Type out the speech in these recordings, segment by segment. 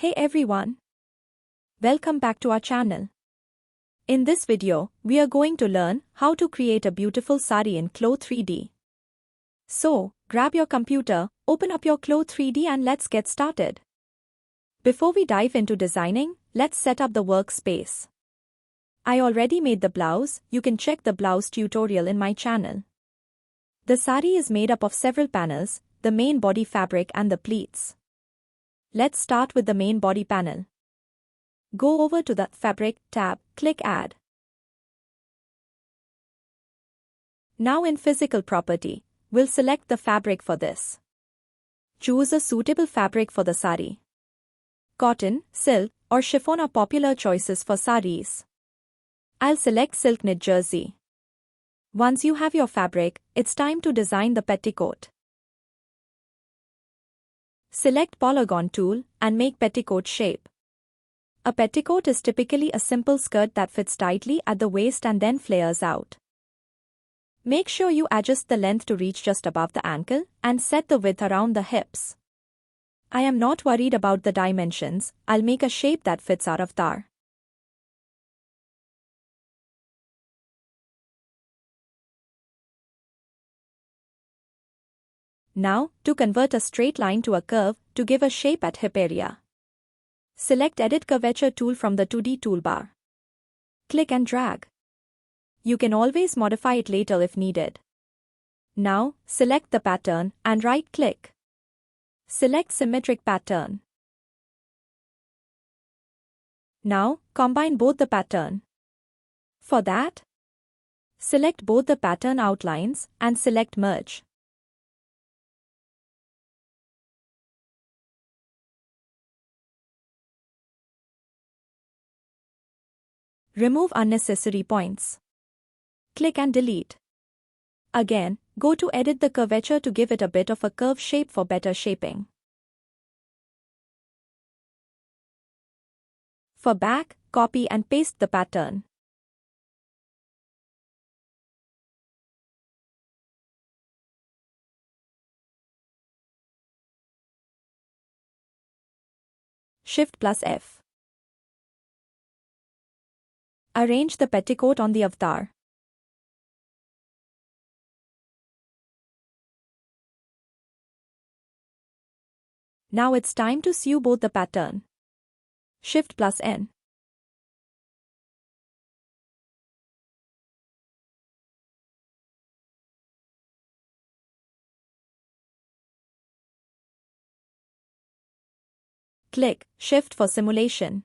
Hey everyone! Welcome back to our channel. In this video, we are going to learn how to create a beautiful sari in Clo 3D. So, grab your computer, open up your Clo 3D and let's get started. Before we dive into designing, let's set up the workspace. I already made the blouse, you can check the blouse tutorial in my channel. The sari is made up of several panels, the main body fabric and the pleats. Let's start with the main body panel. Go over to the Fabric tab, click Add. Now in Physical Property, we'll select the fabric for this. Choose a suitable fabric for the sari. Cotton, silk, or chiffon are popular choices for saris. I'll select silk knit jersey. Once you have your fabric, it's time to design the petticoat. Select Polygon tool and make petticoat shape. A petticoat is typically a simple skirt that fits tightly at the waist and then flares out. Make sure you adjust the length to reach just above the ankle and set the width around the hips. I am not worried about the dimensions, I'll make a shape that fits our avatar. Now, to convert a straight line to a curve, to give a shape at hip area. Select Edit Curvature tool from the 2D toolbar. Click and drag. You can always modify it later if needed. Now, select the pattern and right-click. Select Symmetric Pattern. Now, combine both the pattern. For that, select both the pattern outlines and select Merge. Remove unnecessary points. Click and delete. Again, go to Edit the Curvature to give it a bit of a curve shape for better shaping. For back, copy and paste the pattern. Shift+F. Arrange the petticoat on the avatar. Now it's time to sew both the pattern. Shift+N. Click Shift for simulation.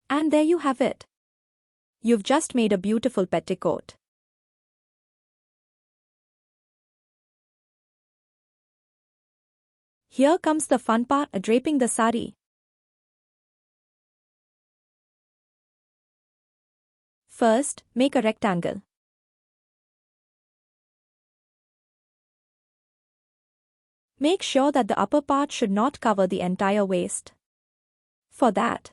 And there you have it. You've just made a beautiful petticoat. Here comes the fun part, draping the sari. First, make a rectangle. Make sure that the upper part should not cover the entire waist. For that,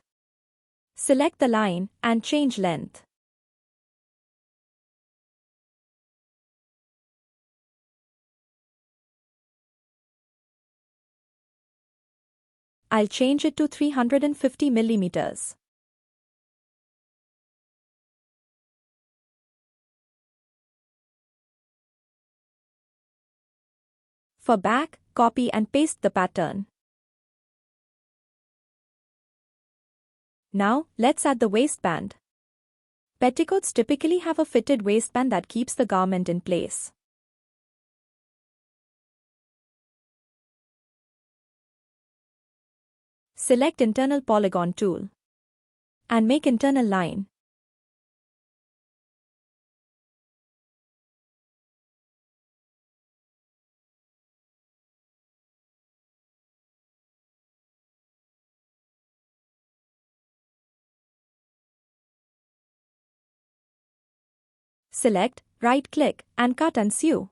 select the line and change length. I'll change it to 350 millimeters. For back, copy and paste the pattern. Now, let's add the waistband. Petticoats typically have a fitted waistband that keeps the garment in place. Select Internal Polygon tool and make internal line. Select, right-click, and cut and sew.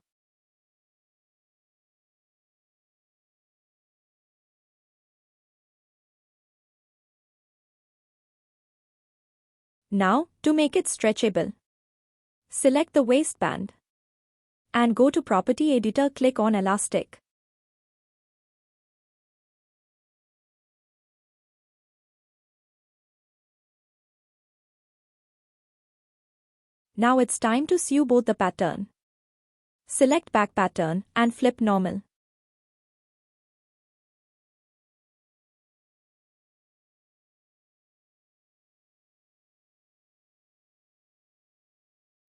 Now, to make it stretchable, Select the waistband. And go to Property Editor, click on Elastic. Now it's time to sew both the pattern. Select back pattern and flip normal.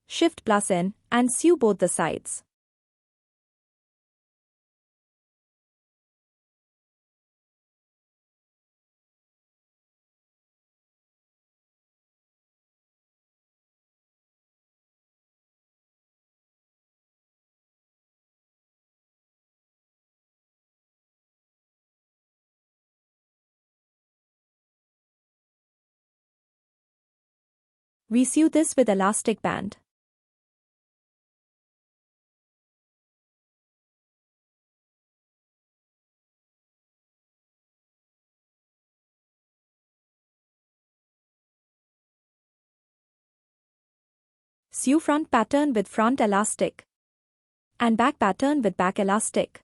Shift plus N and sew both the sides. We sew this with elastic band. Sew front pattern with front elastic. And back pattern with back elastic.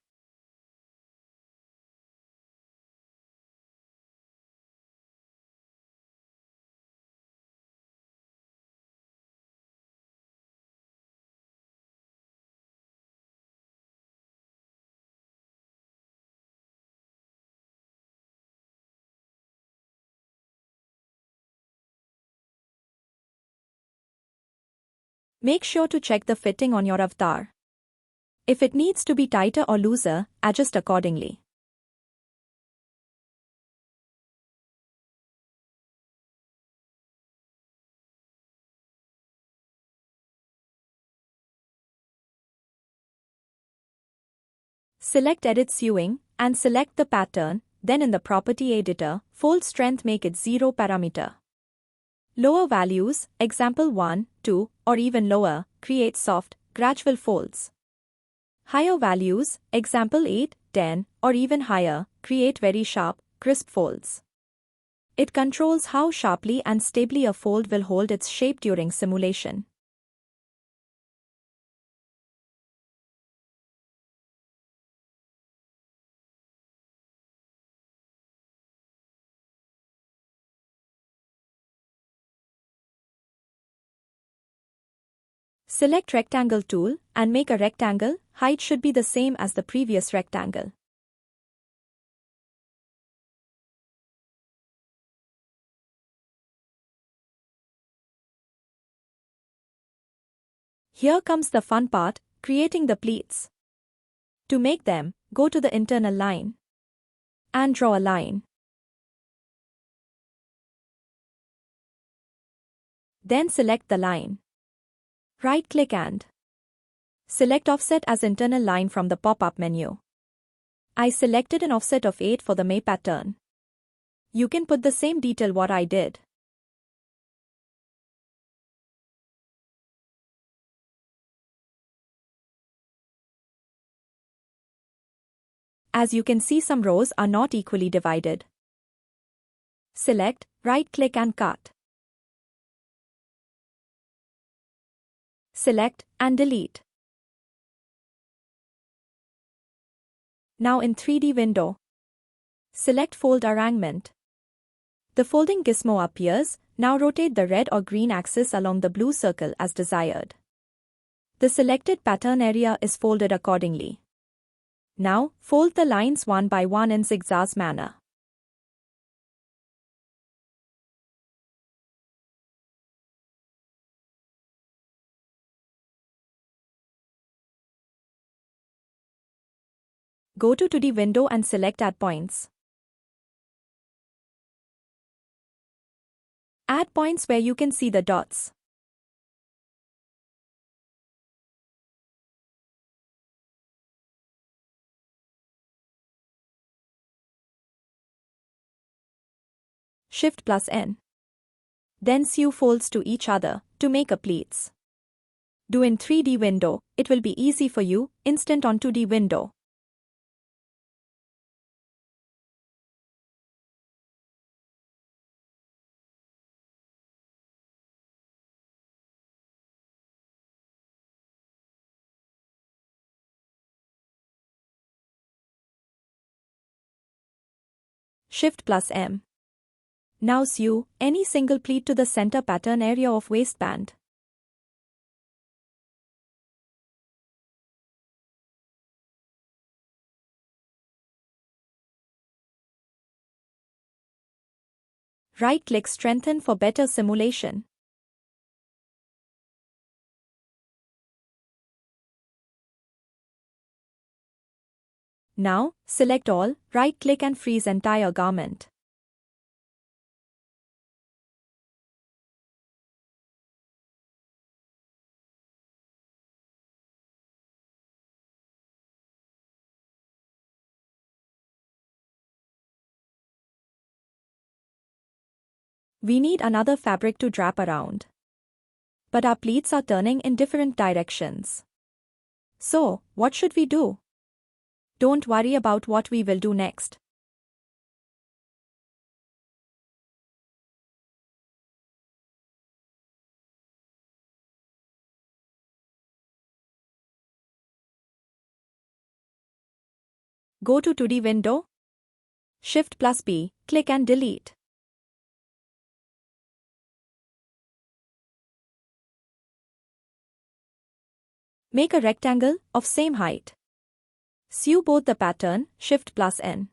Make sure to check the fitting on your avatar. If it needs to be tighter or looser, adjust accordingly. Select Edit Sewing and select the pattern, then in the Property Editor, fold strength make it 0 parameter. Lower values, example 1, 2, or even lower, create soft, gradual folds. Higher values, example 8, 10, or even higher, create very sharp, crisp folds. It controls how sharply and stably a fold will hold its shape during simulation. Select Rectangle tool and make a rectangle. Height should be the same as the previous rectangle. Here comes the fun part, creating the pleats. To make them, go to the internal line and draw a line. Then select the line. Right-click and select Offset as internal line from the pop-up menu. I selected an offset of 8 for the May pattern. You can put the same detail what I did. As you can see, some rows are not equally divided. Select, right-click and cut. Select and delete. Now in 3D window, select Fold Arrangement. The folding gizmo appears. Now rotate the red or green axis along the blue circle as desired. The selected pattern area is folded accordingly. Now, fold the lines one by one in zigzag manner. Go to 2D window and select Add Points. Add points where you can see the dots. Shift plus N. Then sew folds to each other to make a pleats. Do in 3D window, it will be easy for you, instant on 2D window. Shift+M. Now sew any single pleat to the center pattern area of waistband. Right-click Strengthen for better simulation. Now, select all, right-click and freeze entire garment. We need another fabric to drape around. But our pleats are turning in different directions. So, what should we do? Don't worry about what we will do next. Go to 2D window. Shift+B, click and delete. Make a rectangle of same height. Sew both the pattern, Shift+N.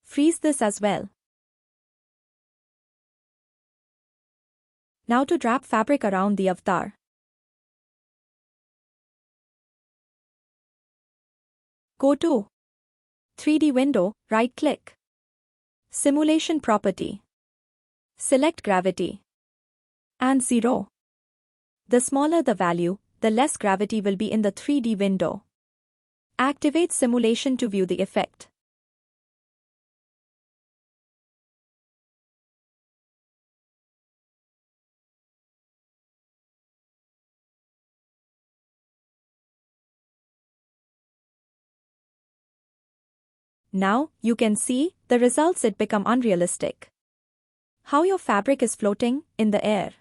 Freeze this as well. Now to drape fabric around the avatar. Go to 3D window, right-click. Simulation property. Select gravity. And 0. The smaller the value, the less gravity will be in the 3D window. Activate simulation to view the effect. Now, you can see the results. It become unrealistic. How your fabric is floating in the air.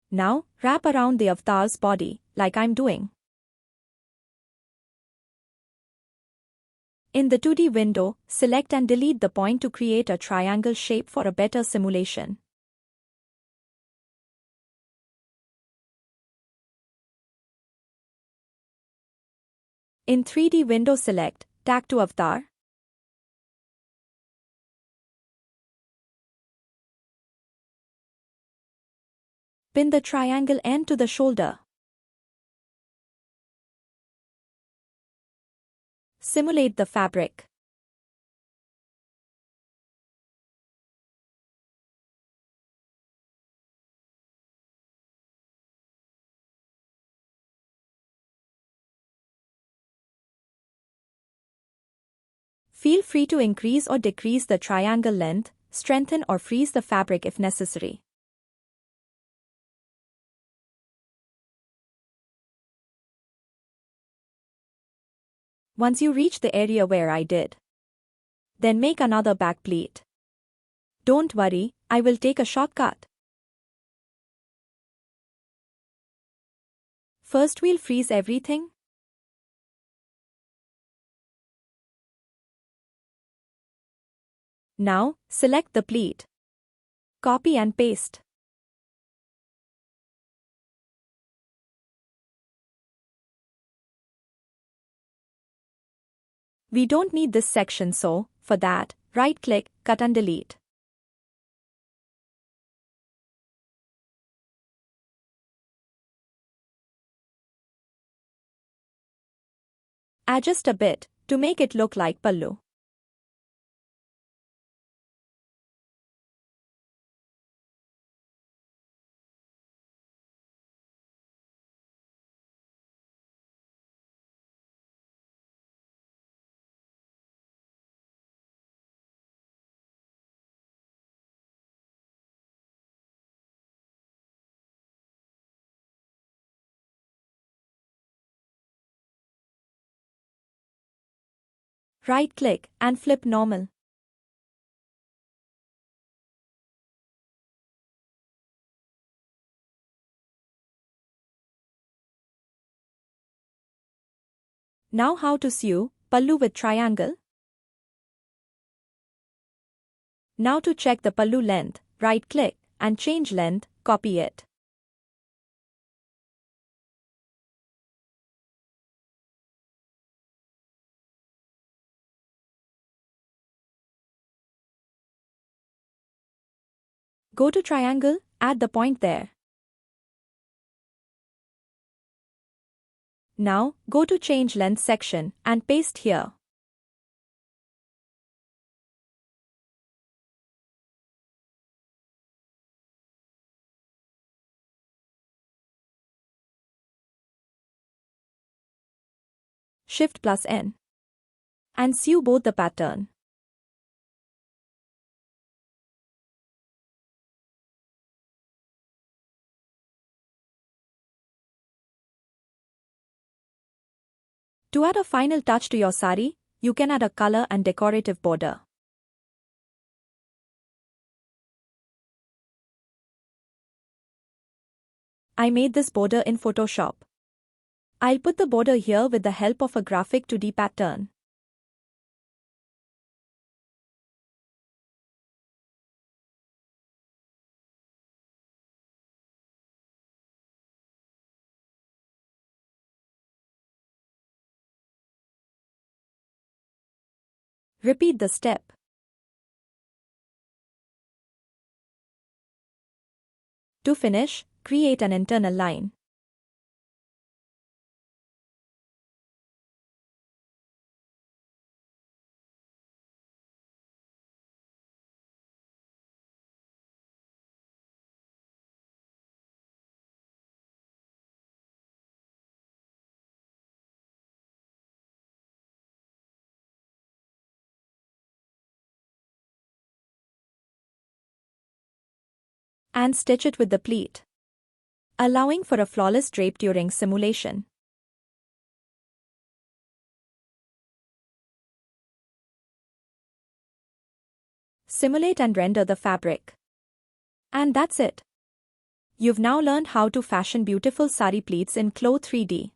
Now, wrap around the avatar's body, like I'm doing. In the 2D window, select and delete the point to create a triangle shape for a better simulation. In 3D window, select Tag to Avatar. Pin the triangle end to the shoulder. Simulate the fabric. Feel free to increase or decrease the triangle length, strengthen or freeze the fabric if necessary. Once you reach the area where I did, then make another back pleat. Don't worry, I will take a shortcut. First we'll freeze everything. Now, select the pleat. Copy and paste. We don't need this section, so, for that, right-click, cut and delete. Adjust a bit, to make it look like Pallu. Right-click and flip normal. Now how to sew Pallu with triangle? Now to check the Pallu length, right-click and change length, copy it. Go to triangle, add the point there. Now, go to change length section and paste here. Shift+N. And sew both the pattern. To add a final touch to your sari, you can add a color and decorative border. I made this border in Photoshop. I'll put the border here with the help of a graphic 2D pattern. Repeat the step. To finish, create an internal line. And stitch it with the pleat, allowing for a flawless drape during simulation. Simulate and render the fabric. And that's it. You've now learned how to fashion beautiful sari pleats in Clo 3D.